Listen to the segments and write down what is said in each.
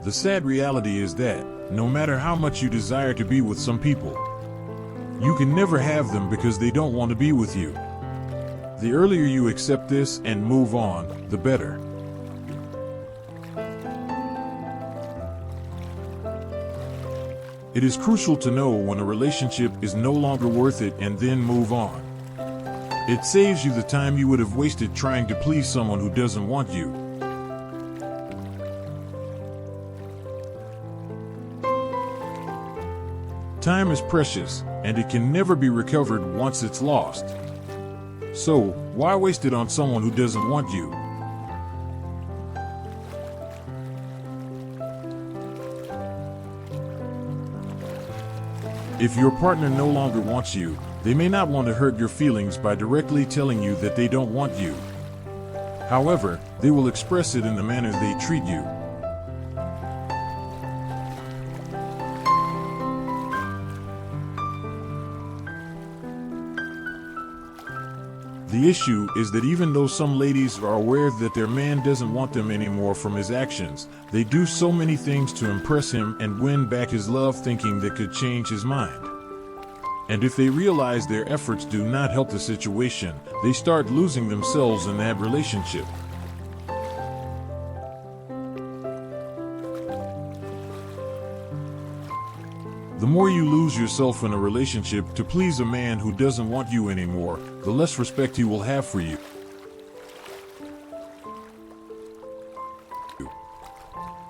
The sad reality is that, no matter how much you desire to be with some people, you can never have them because they don't want to be with you. The earlier you accept this and move on, the better. It is crucial to know when a relationship is no longer worth it and then move on. It saves you the time you would have wasted trying to please someone who doesn't want you. Time is precious, and it can never be recovered once it's lost. So, why waste it on someone who doesn't want you? If your partner no longer wants you, they may not want to hurt your feelings by directly telling you that they don't want you. However, they will express it in the manner they treat you. The issue is that even though some ladies are aware that their man doesn't want them anymore from his actions, they do so many things to impress him and win back his love, thinking that could change his mind. And if they realize their efforts do not help the situation, they start losing themselves in that relationship. The more you lose yourself in a relationship to please a man who doesn't want you anymore, the less respect he will have for you.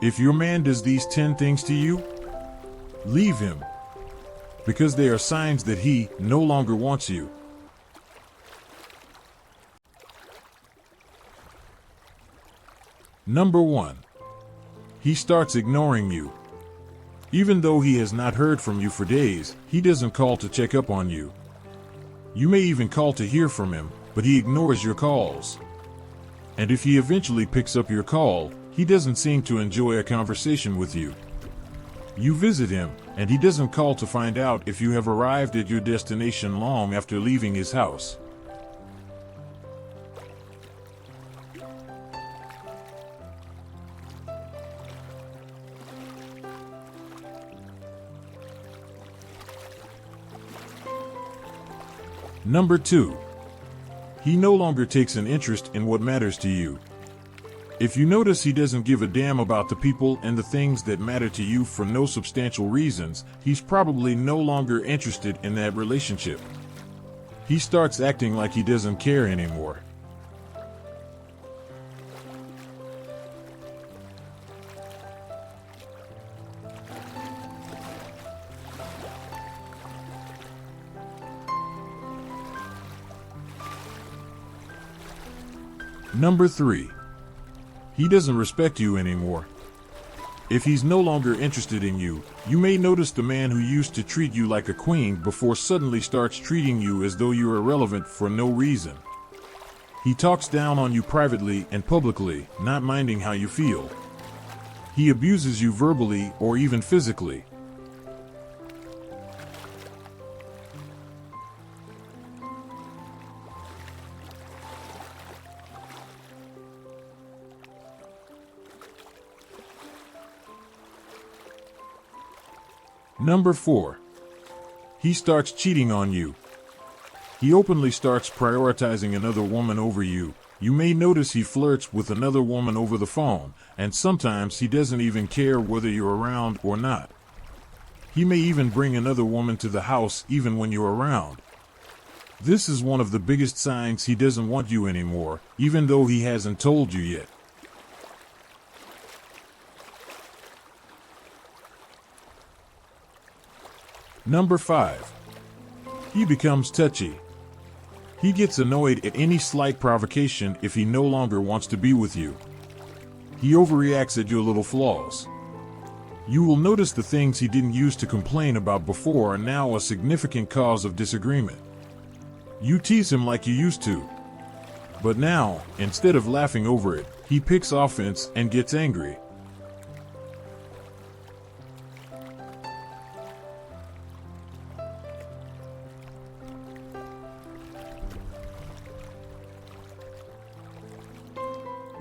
If your man does these 10 things to you, leave him, because they are signs that he no longer wants you. Number 1. He starts ignoring you. Even though he has not heard from you for days, he doesn't call to check up on you. You may even call to hear from him, but he ignores your calls. And if he eventually picks up your call, he doesn't seem to enjoy a conversation with you. You visit him, and he doesn't call to find out if you have arrived at your destination long after leaving his house. Number 2. He no longer takes an interest in what matters to you. If you notice he doesn't give a damn about the people and the things that matter to you for no substantial reasons, he's probably no longer interested in that relationship. He starts acting like he doesn't care anymore. Number 3. He doesn't respect you anymore. If he's no longer interested in you, you may notice the man who used to treat you like a queen before suddenly starts treating you as though you're irrelevant for no reason. He talks down on you privately and publicly, not minding how you feel. He abuses you verbally or even physically. Number 4. He starts cheating on you. He openly starts prioritizing another woman over you. You may notice he flirts with another woman over the phone, and sometimes he doesn't even care whether you're around or not. He may even bring another woman to the house even when you're around. This is one of the biggest signs he doesn't want you anymore, even though he hasn't told you yet. Number 5. He becomes touchy. He gets annoyed at any slight provocation if he no longer wants to be with you. He overreacts at your little flaws. You will notice the things he didn't use to complain about before are now a significant cause of disagreement. You tease him like you used to. But now, instead of laughing over it, he picks offense and gets angry.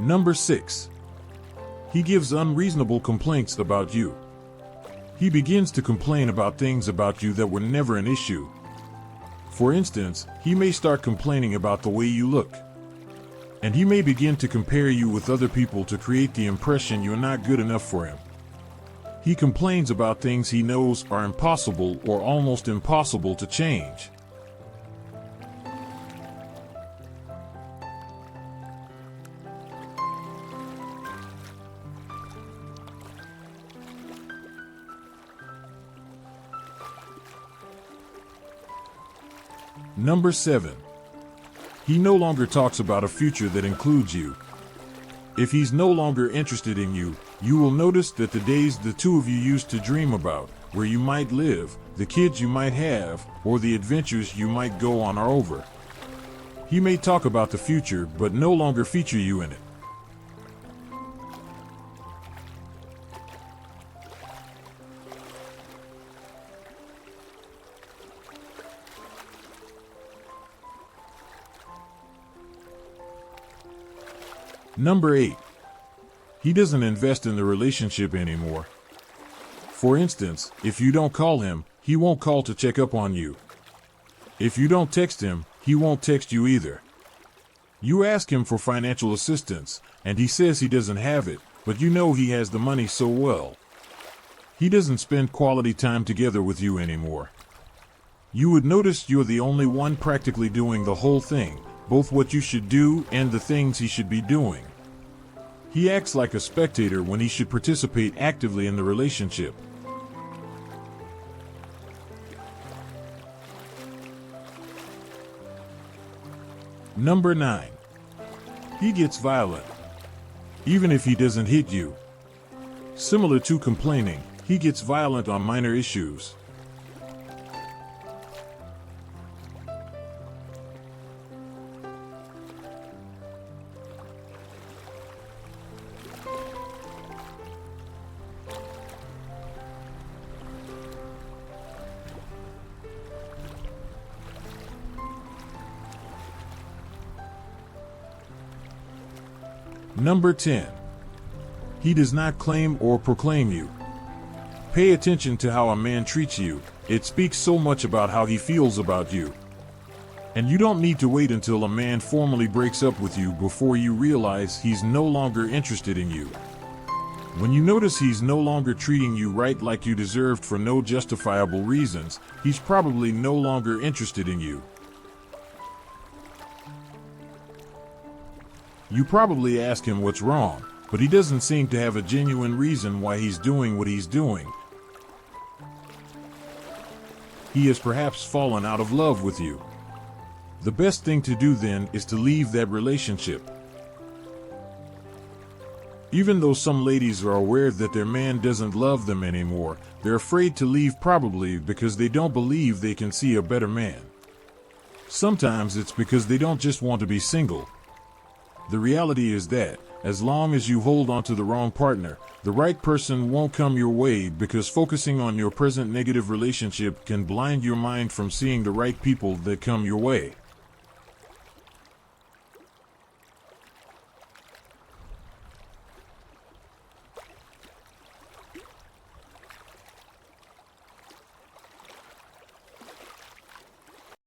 Number 6. He gives unreasonable complaints about you. He begins to complain about things about you that were never an issue. For instance, he may start complaining about the way you look. And he may begin to compare you with other people to create the impression you're not good enough for him. He complains about things he knows are impossible or almost impossible to change. Number 7. He no longer talks about a future that includes you. If he's no longer interested in you, you will notice that the days the two of you used to dream about, where you might live, the kids you might have, or the adventures you might go on are over. He may talk about the future, but no longer feature you in it. Number 8. He doesn't invest in the relationship anymore. For instance, if you don't call him, he won't call to check up on you. If you don't text him, he won't text you either. You ask him for financial assistance, and he says he doesn't have it, but you know he has the money so well. He doesn't spend quality time together with you anymore. You would notice you're the only one practically doing the whole thing, both what you should do and the things he should be doing. He acts like a spectator when he should participate actively in the relationship. Number 9. He gets violent, even if he doesn't hit you. Similar to complaining, he gets violent on minor issues. Number 10. He does not claim or proclaim you. Pay attention to how a man treats you. It speaks so much about how he feels about you. And you don't need to wait until a man formally breaks up with you before you realize he's no longer interested in you. When you notice he's no longer treating you right like you deserved for no justifiable reasons, he's probably no longer interested in you. You probably ask him what's wrong, but he doesn't seem to have a genuine reason why he's doing what he's doing. He has perhaps fallen out of love with you. The best thing to do then is to leave that relationship. Even though some ladies are aware that their man doesn't love them anymore, they're afraid to leave, probably because they don't believe they can see a better man. Sometimes it's because they don't just want to be single. The reality is that, as long as you hold on to the wrong partner, the right person won't come your way, because focusing on your present negative relationship can blind your mind from seeing the right people that come your way.